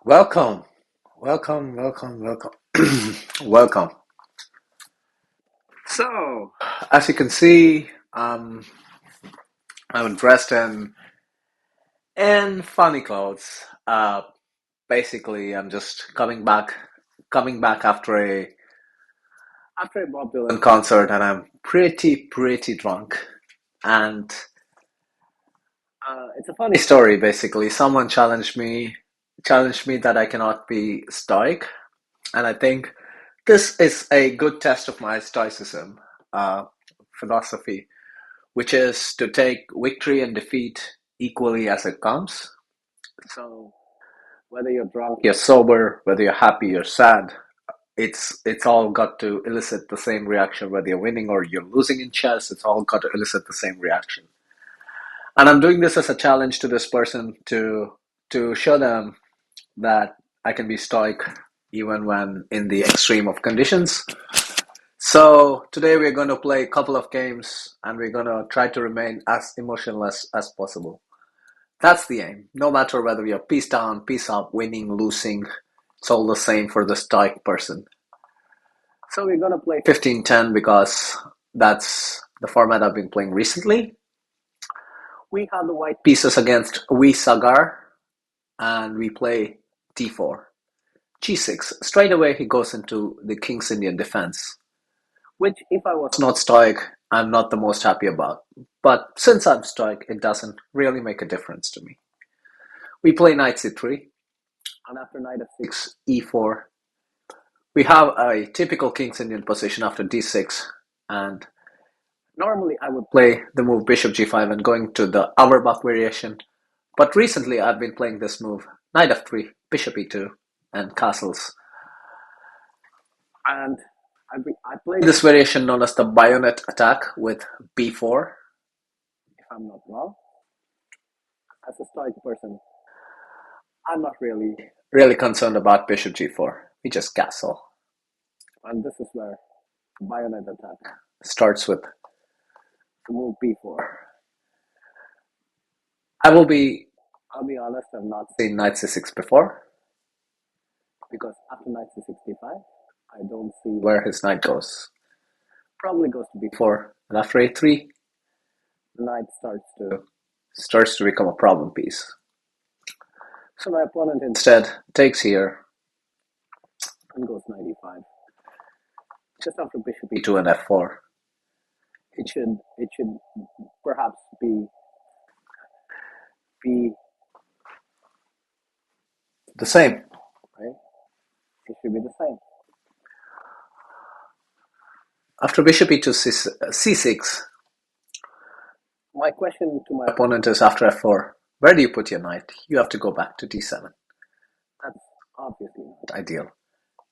Welcome, welcome. Welcome. So, as you can see, I'm dressed in funny clothes. Basically, I'm just coming back after a Bob Dylan concert, and I'm pretty drunk. And it's a funny story. Basically, someone challenged me that I cannot be stoic, and I think this is a good test of my stoicism philosophy, which is to take victory and defeat equally as it comes. So whether you're drunk, you're sober, whether you're happy, you're sad, it's all got to elicit the same reaction. Whether you're winning or you're losing in chess, it's all got to elicit the same reaction. And I'm doing this as a challenge to this person to show them that I can be stoic even when in the extreme of conditions. So today we're going to play a couple of games and we're going to try to remain as emotionless as possible. That's the aim. No matter whether you're peace down, peace up, winning, losing, it's all the same for the stoic person. So we're going to play 15-10 because that's the format I've been playing recently. We have the white pieces against we Sagar and we play d4. g6. Straight away he goes into the King's Indian defense, which if I was not stoic, I'm not the most happy about. But since I'm stoic, it doesn't really make a difference to me. We play knight c3, and after knight f6, e4. We have a typical King's Indian position after d6, and normally I would play the move bishop g5 and going to the Auerbach variation, but recently I've been playing this move knight f3, bishop e2, and castles. And I played this variation known as the bayonet attack with b4, if I'm not wrong. As a stoic person, I'm not really concerned about bishop g4. We just castle. And this is where bayonet attack starts with the move b4. I'll be honest, I've not seen knight c6 before, because after knight c65, I don't see where his knight goes. Probably goes to b4, and after a3, the knight starts to become a problem piece. So my opponent instead takes here and goes knight e5. Just after bishop e2 and f4, it should perhaps be the same, right? It should be the same. After bishop e2 c6, my question to my opponent is after f4, where do you put your knight? You have to go back to d7. That's obviously not ideal.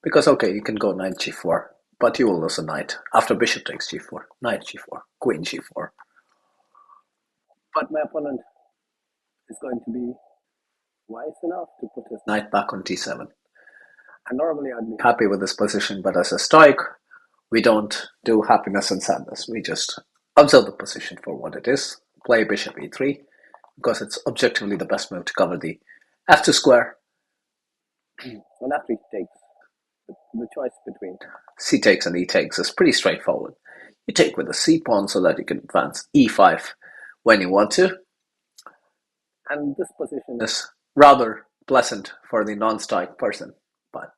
Because, okay, you can go knight g4, but you will lose a knight. After bishop takes g4, knight g4, queen g4. But my opponent is going to be wise enough to put his knight back on d7. And normally I'd be happy with this position, but as a stoic, we don't do happiness and sadness. We just observe the position for what it is, play bishop e3, because it's objectively the best move to cover the f2 square. And after he takes, the choice between c takes and e takes is pretty straightforward. You take with the c pawn so that you can advance e5 when you want to. And this position is rather pleasant for the non-stoic person, but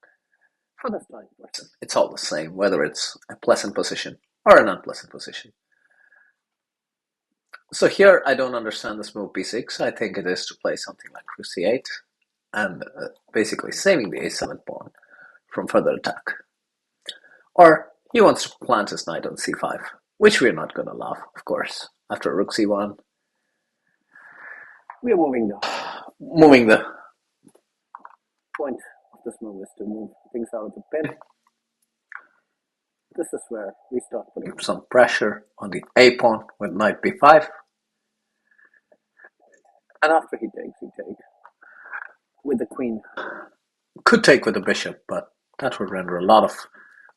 for the stoic person, it's all the same, whether it's a pleasant position or an unpleasant position. So here, I don't understand this move b6. I think it is to play something like rook c8 and basically saving the a7 pawn from further attack. Or he wants to plant his knight on c5, which we're not going to allow, of course. After rook c1, we're moving the point of this move is to move things out of the pin. This is where we start putting some pressure on the a pawn with knight b5. And after he takes with the queen. Could take with the bishop, but that would render a lot of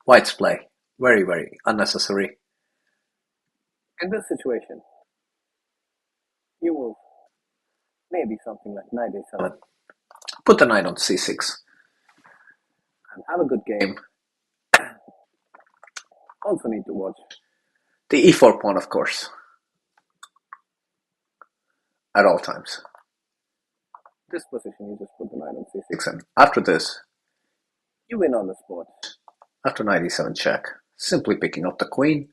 white's play very unnecessary. In this situation, you move maybe something like knight a7, put the knight on c6 and have a good game. Also need to watch the e4 pawn, of course, at all times. This position, you just put the knight on c6, and after this, you win on the spot. After knight e7 check, simply picking up the queen.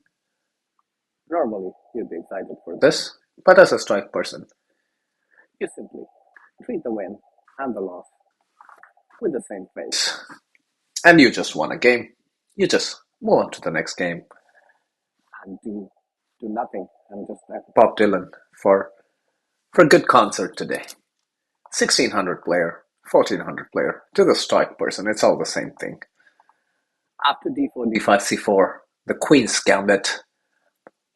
Normally, you'd be excited for this, but as a stoic person, you simply treat the win and the loss with the same face. And you just won a game. You just move on to the next game and do nothing and just Bob Dylan for a good concert today. 1600 player, 1400 player. To the stoic person, it's all the same thing. After d4, d5, c4, the queen's gambit,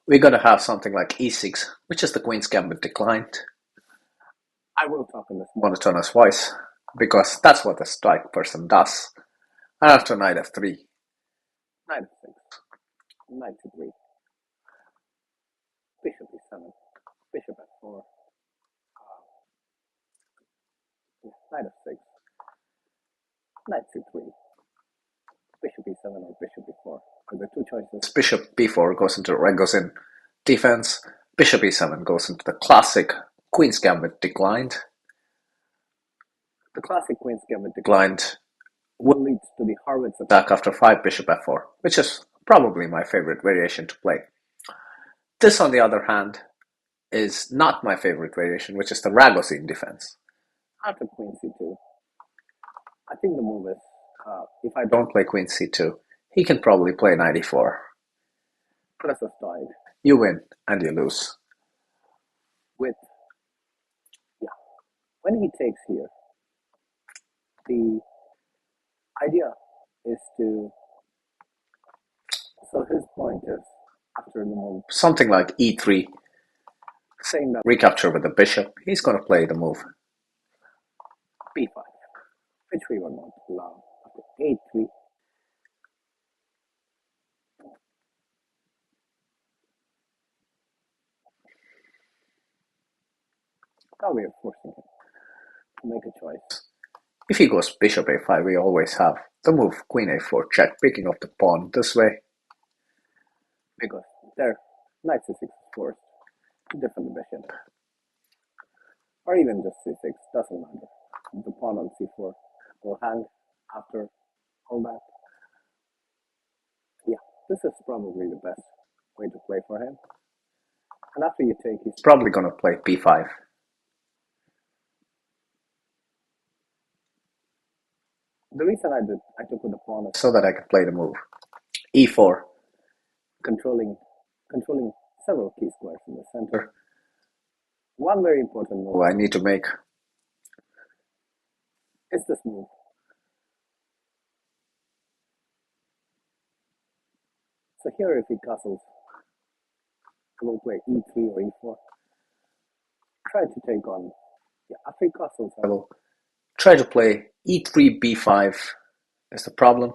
we're going to have something like e6, which is the queen's gambit declined. I will talk in this monotonous voice, because that's what the stoic person does. And after knight f3, knight f6, knight to3, bishop e7, bishop f4, knight f6, knight c3, bishop e7 or bishop e4. So there are two choices. Bishop b4 goes in defense. Bishop e7 goes into the classic queen's gambit declined. The classic queen's gambit declined will lead to the Harvard's attack after 5 bishop f4, which is probably my favorite variation to play. This, on the other hand, is not my favorite variation, which is the Ragozin defense. After queen c2, I think the move is, if I don't play queen c2, he can probably play knight e4. But as a stoic, you win and you lose. When he takes here, the idea is to, so his point is, after the move, something like e3, saying that recapture with the bishop, he's going to play the move b5, which we will not allow. After a3, now we are forcing him to make a choice. If he goes bishop a5, we always have the move queen a4 check, picking up the pawn this way, because there, knight c6 is forced to defend the bishop. Or even just c6, doesn't matter. The pawn on c4 will hang after all that. Yeah, this is probably the best way to play for him. And after you take, he's probably going to play b5. The reason I took with the pawn is so that I could play the move e4, controlling several key squares in the center. One very important move I need to make is this move. So here, if he castles, I will play e3 or e4. Try to take on, after he castles, I will try to play e3, b5 is the problem.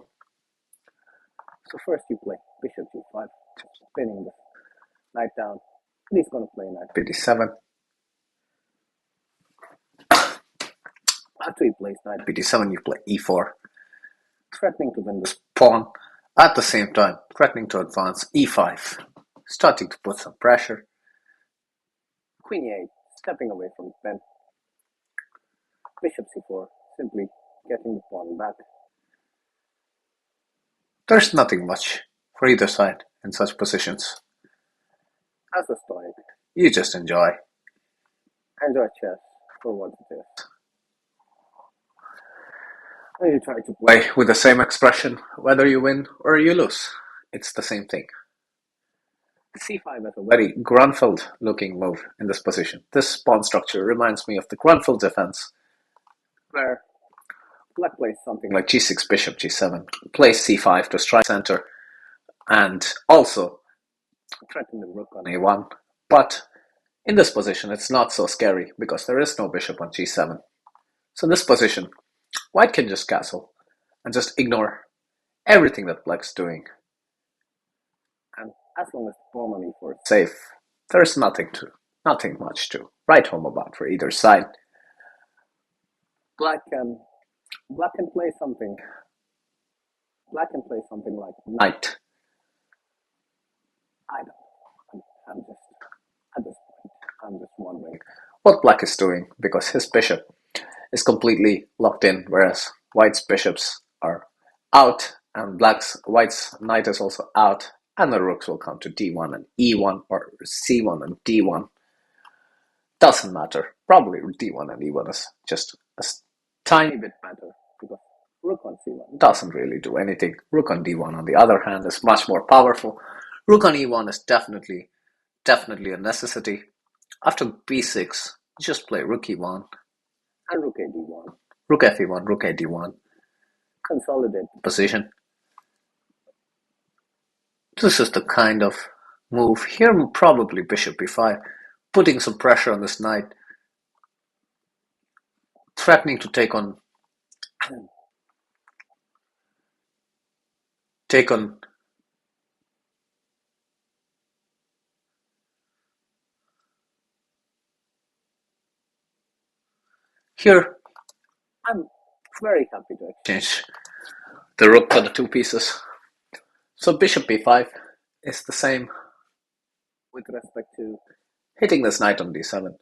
So first you play bishop g5, spinning the knight down. And he's going to play knight b7. After he plays knight b7, you play e4, threatening to win this pawn. At the same time, threatening to advance e5, starting to put some pressure. Queen e8, stepping away from the pen. Bishop c4, simply getting the pawn back. There's nothing much for either side in such positions. As a stoic, you just enjoy chess for what it is. And you try to play with the same expression, whether you win or you lose. It's the same thing. c5 is a very Grunfeld looking move in this position. This pawn structure reminds me of the Grunfeld defense, where black plays something like g6, bishop g7, plays c5 to strike center, and also threaten the rook on a1. But in this position, it's not so scary because there is no bishop on g7. So in this position, white can just castle and just ignore everything that black's doing. And as long as the pawn on e4 is safe, there's nothing much to write home about for either side. Black can black can play something. Black can play something like knight. I don't know. I'm just at this point. I'm just wondering what black is doing because his bishop is completely locked in, whereas white's bishops are out and white's knight is also out, and the rooks will come to d1 and e1 or c1 and d1. Doesn't matter. Probably d1 and e1 is just a tiny bit better because rook on c1 doesn't really do anything. Rook on d1, on the other hand, is much more powerful. Rook on e1 is definitely a necessity. After b6, just play rook e1 and rook a d1, rook fe1, rook a d1. Consolidate the position. This is the kind of move here. Probably bishop b5, putting some pressure on this knight, threatening to take on here. I'm very happy to exchange the rook for the two pieces. So bishop b5 is the same with respect to hitting this knight on d7,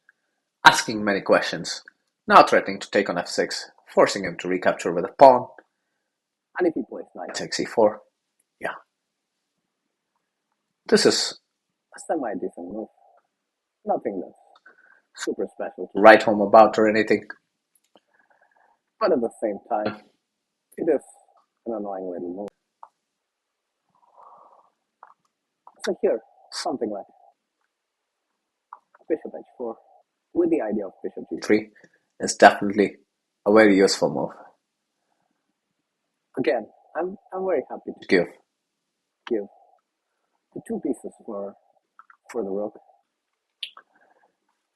asking many questions, now threatening to take on f6, forcing him to recapture with a pawn. And if he plays knight takes e4, yeah. This is a semi-decent move. Nothing that's super special to write home about or anything. But at the same time, it is an annoying little move. So here, something like bishop h4 with the idea of bishop g3 is definitely a very useful move. Again, I'm very happy to give the two pieces for the rook.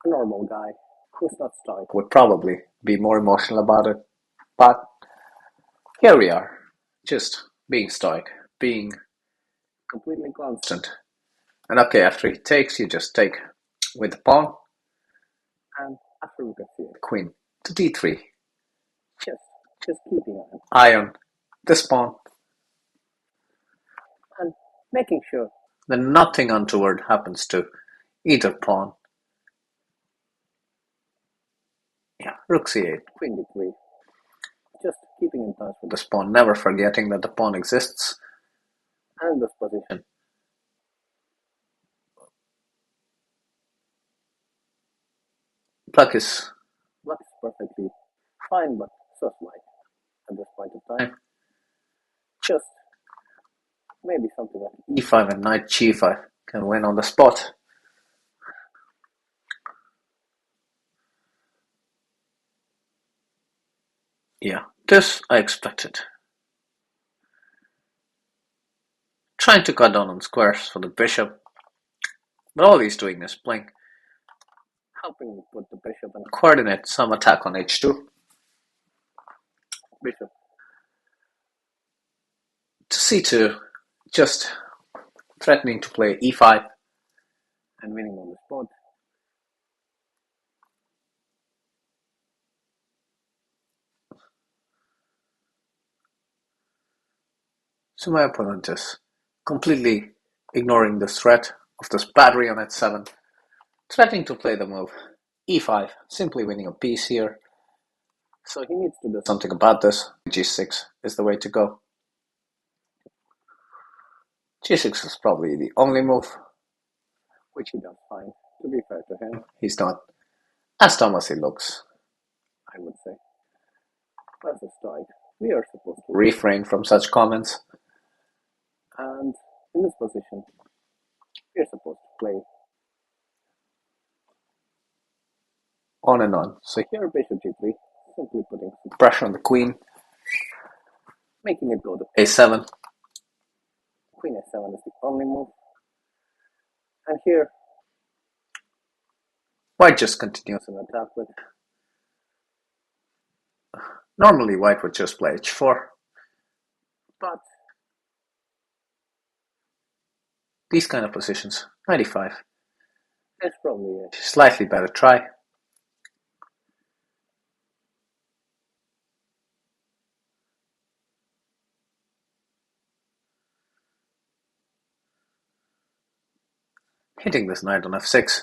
A normal guy who's not stoic would probably be more emotional about it, but here we are, just being stoic, being completely constant. And okay, after he takes, you just take with the pawn, and after rook f8, queen to d3, just keeping an eye on this pawn and making sure that nothing untoward happens to either pawn. Yeah, rook c8, queen d3. Just keeping in touch with this pawn, never forgetting that the pawn exists. And this position. Black is perfectly fine, but so slight at this point of time. Just maybe something like e5 and knight g5 can win on the spot. Yeah, this I expected. Trying to cut down on squares for the bishop, but all he's doing is playing, helping with the bishop and coordinate some attack on h2. Bishop to c2, just threatening to play e5 and winning on the spot. So my opponent is completely ignoring the threat of this battery on h7, threatening to play the move e5, simply winning a piece here. So he needs to do something about this. g6 is the way to go. g6 is probably the only move which he does fine. To be fair to him, he's not as dumb as he looks, I would say. As a stoic, we are supposed to refrain from such comments. And in this position, we are supposed to play on and on. So here bishop g3, simply putting some pressure on the queen, making it go to a7. Queen a7 is the only move. And here, white just continues an attack with. Normally white would just play h4, but these kind of positions, 95, is probably a slightly better try. hitting this knight on f6,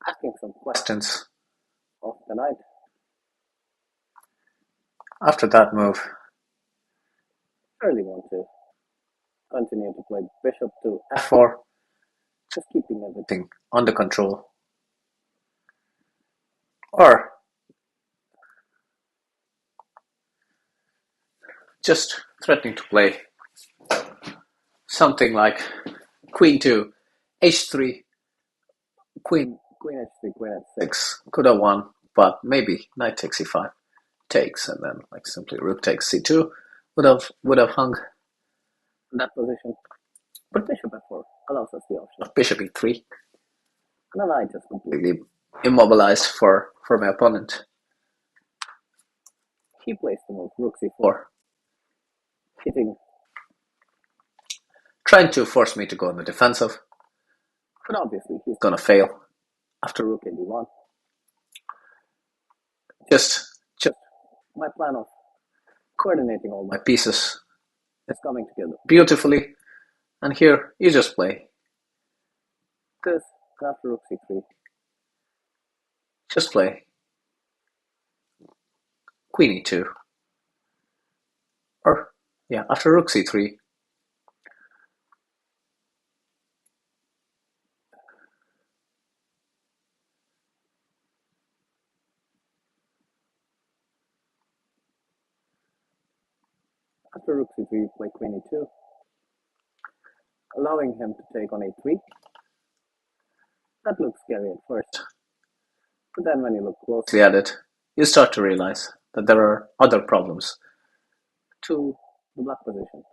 asking some questions of the knight. After that move, I really want to continue to play bishop to f4, just keeping everything under control. Or just threatening to play something like queen to h3, queen h3, queen h6. Could have won, but maybe knight takes e5 takes, and then like simply rook takes c2 would have hung in that position. But bishop f4 allows us the option of bishop e3, and then I just completely immobilized for my opponent. He plays the move rook c4, trying to force me to go on the defensive, but obviously he's gonna fail after rook a d1. Just my plan of coordinating all my pieces is coming together beautifully, and here you just play this after rook c3. Just play queen e2, or yeah, after rook c3. After rook c3, you play queen e2, allowing him to take on a3. That looks scary at first, but then when you look closely at it, you start to realize that there are other problems to the black position.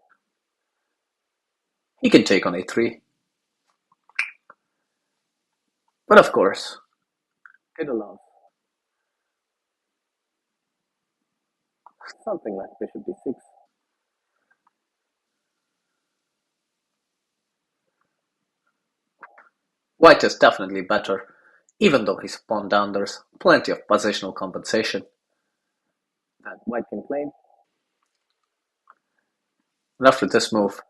He can take on a3, but of course, it allows something like bishop d6. White is definitely better, even though he's pawn down, there's plenty of positional compensation that white can claim. And after this move,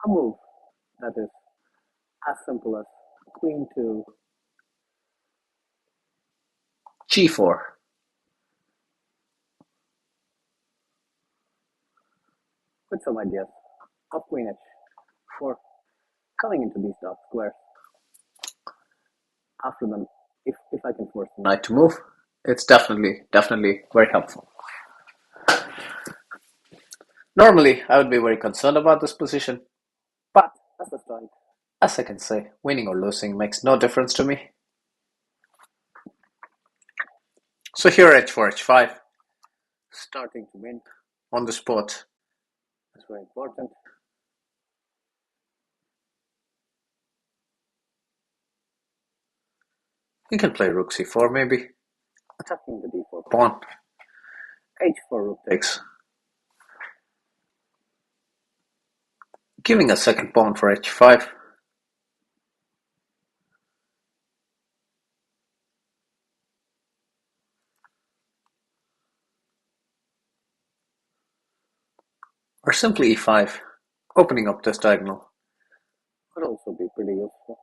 a move that is as simple as queen to g4. With some ideas of queen h4 coming into these dark squares. After them, if I can force the knight to move, it's definitely very helpful. Normally, I would be very concerned about this position, but as a stoic, as I can say, winning or losing makes no difference to me. So here h4, h5, starting to win on the spot. That's very important. You can play rook c4 maybe, attacking the d4 pawn. h4 rook takes, giving a second pawn for h5. Or simply e5, opening up this diagonal would also be pretty useful.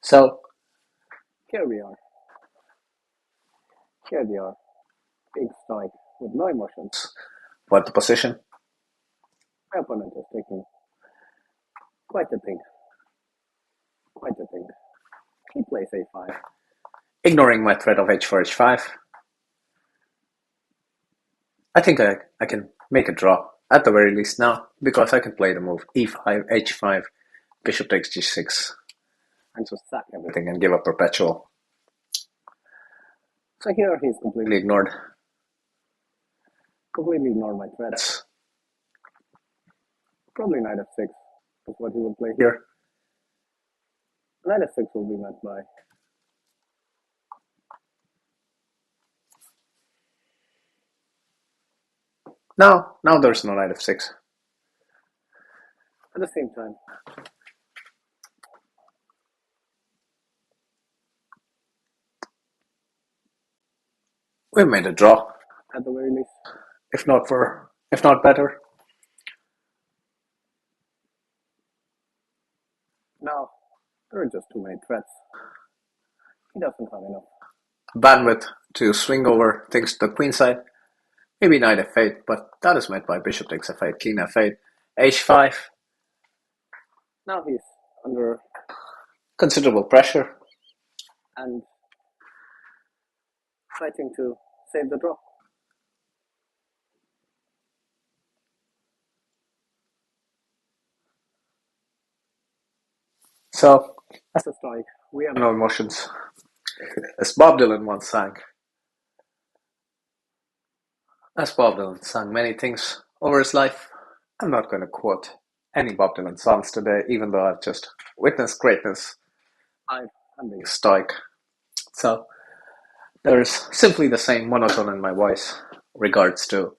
So here we are. Here they are, big stoic with no emotions. But the position, my opponent is taking quite a thing. He plays a5, ignoring my threat of h4, h5. I think I can make a draw, at the very least now, because I can play the move e5, h5, bishop takes g6, and just sack everything and give up perpetual. So here he's completely ignored my threats. Probably knight f6 is what he would play here. Knight f6 will be met by now there's no knight f6. At the same time, We made a draw, at the very least. if not better. Now, there are just too many threats. He doesn't have enough. Bandwidth to swing over things to the queen side. Maybe knight f8, but that is met by bishop takes f8, king f8, h5. Now he's under Considerable pressure. and fighting to save the draw. So, As a stoic, we have no emotions. As Bob Dylan once sang. As Bob Dylan sang many things over his life. I'm not going to quote any Bob Dylan songs today, even though I've just witnessed greatness. I'm being stoic. So, there's simply the same monotone in my voice regards to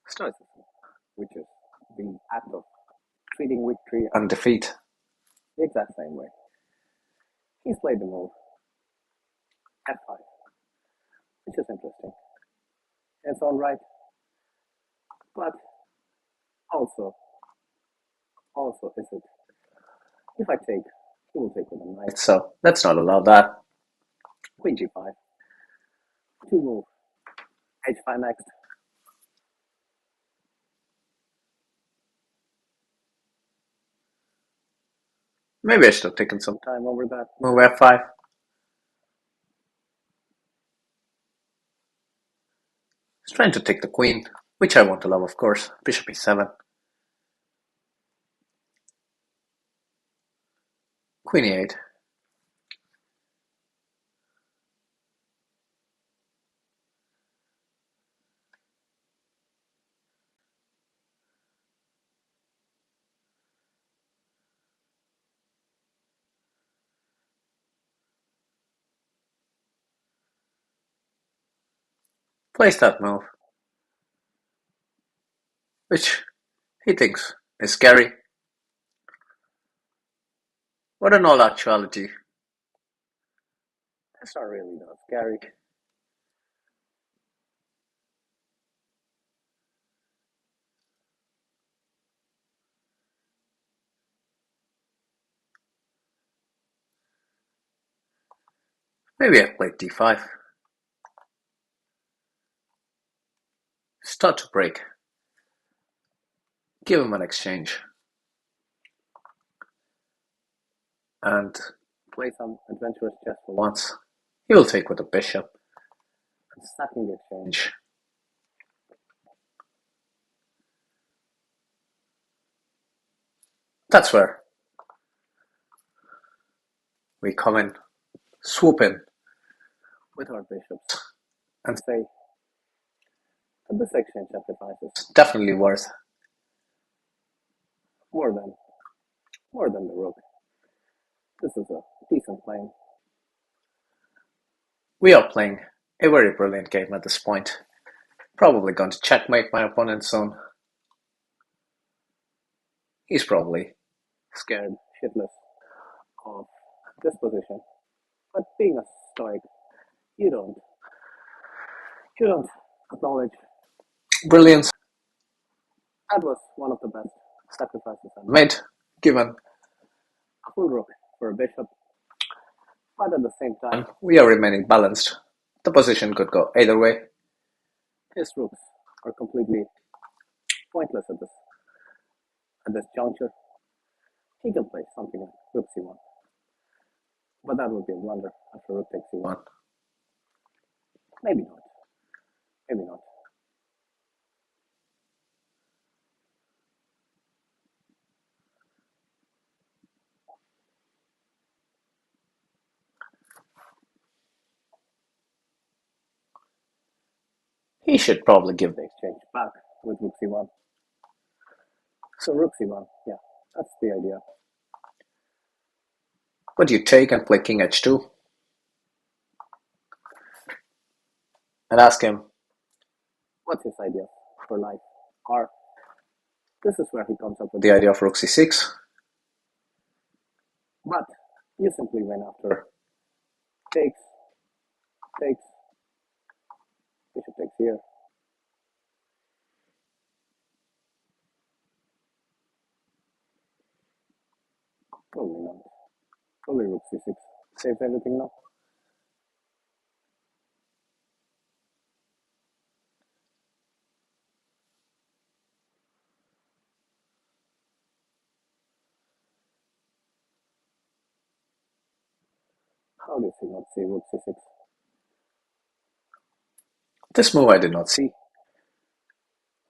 stoicism, which is the act of treating victory and defeat. the exact same way. He's played the move f5, which is interesting in its own right, but also, is it if I take, he will take with a knight. So let's not allow that. Queen g5, two move, h5 next. Maybe I should have taken some Time over that. move f5. He's trying to take the queen, which I want to love, of course. Bishop e7. Queen e8. Plays that move, which he thinks is scary. But in all actuality, That's not really that scary. maybe I played d5. Start to break. Give him an exchange. And Play some adventurous chess for once, he will take with the bishop. stacking the exchange. That's where we come in, swoop in, With our bishops and say that this exchange sacrifices it's definitely worth. more than the rook. This is a decent plane. We are playing a very brilliant game at this point. Probably going to checkmate my opponent soon. He's probably Scared shitless of this position. But being a stoic, you don't acknowledge brilliant. that was one of the best sacrifices I made. Made, given A full rook for a bishop, but at the same time, we are remaining balanced. The position could go either way. his rooks are completely pointless at this juncture. He can play something like rook c1, but that would be a blunder after rook takes c1. Maybe not. Maybe not. He should probably give The exchange back with rook c1. So rook c1, yeah, that's the idea. But you take and play king h2 and ask him What's his idea for life? Or this is where he comes up with the idea of rook c6. But you simply win after takes saves everything now. How does he not see rook c6? This move I did not see.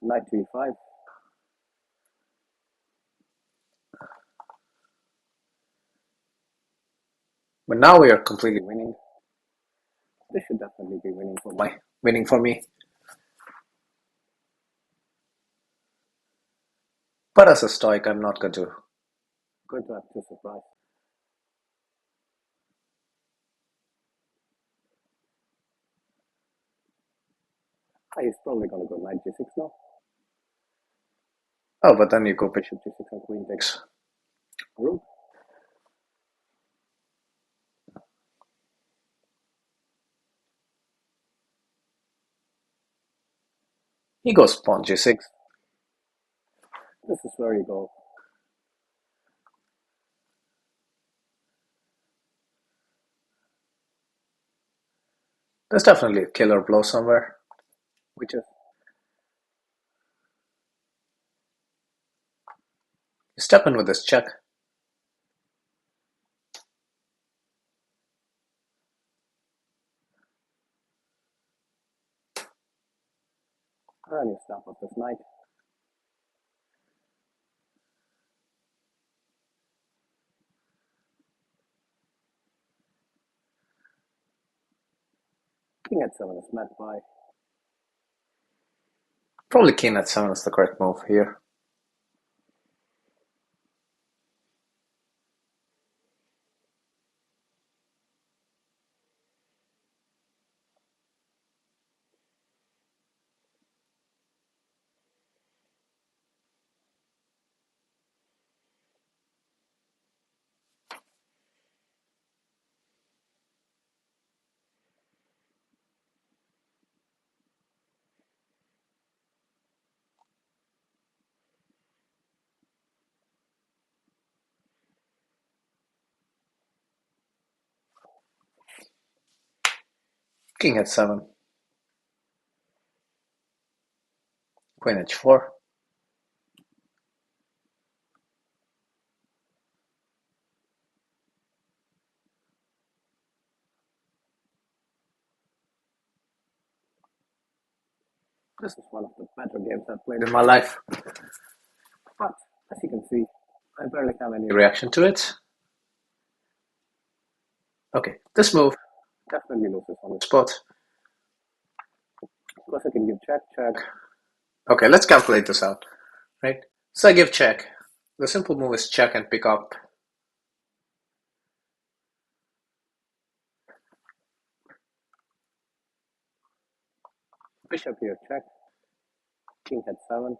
Knight to e5. But now we are completely Winning. This should definitely be winning for me. winning for me. But as a stoic, I'm not going to. Going to have two surprise. He's probably going to go knight g6 now. Oh, but then you go Bishop g6 and queen takes rook. He goes pawn g6. This is where you go. There's definitely a killer blow somewhere. Which is You step in with this check. and you snap up this knight. King h7 is met by Probably king h7 is the correct move here. King h7. Queen h4. this is one of the better games I've played In my life. But as you can see, I barely have any Reaction to it. Okay, this move. Definitely loses on this Spot. Of course, I can give check, check. Okay, let's calculate this out. Right? So I give check. The simple move is check and pick up. Bishop here, check. King h7.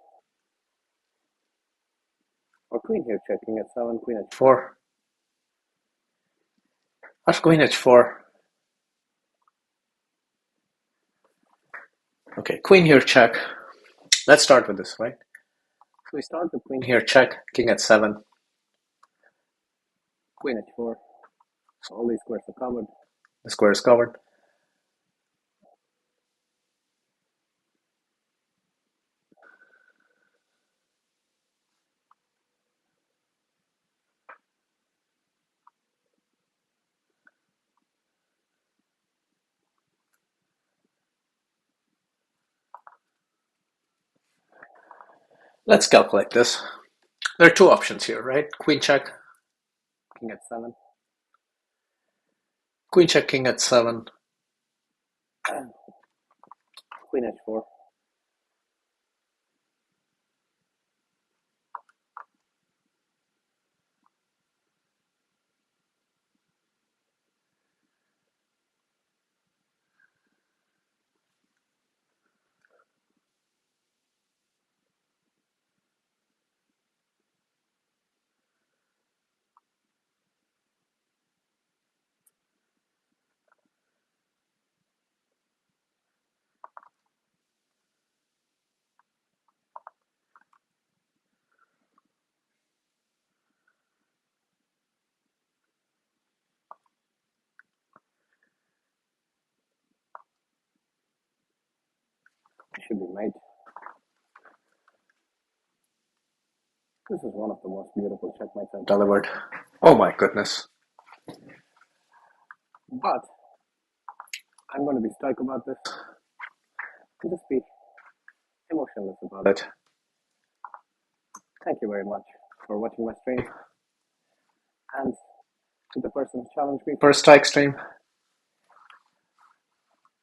Or queen here, check. King h7, queen h4. 4. How's queen h4? Okay, queen here, check. Let's start with this, right? So we start with queen Here, check. King h7. queen h4. So all these squares are covered. The square is covered. Let's calculate this. There are two options here, right? Queen check, King h7. queen check, king h7. Queen h4. should be made. This is one of the most beautiful checkmates I've Delivered. Oh my goodness. But I'm going to be stoic about this and just be emotionless about it. But Thank you very much for watching my stream. And to the person who challenged me, first strike stream,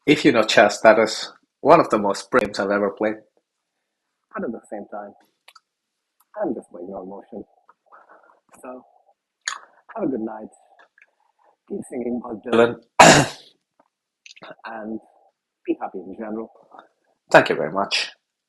if you know chess, that is one of the most brilliant games I've ever played. but at the same time, I'm just playing no emotion. So, have a good night. Keep singing Bob Dylan Dylan, and be happy in general. thank you very much.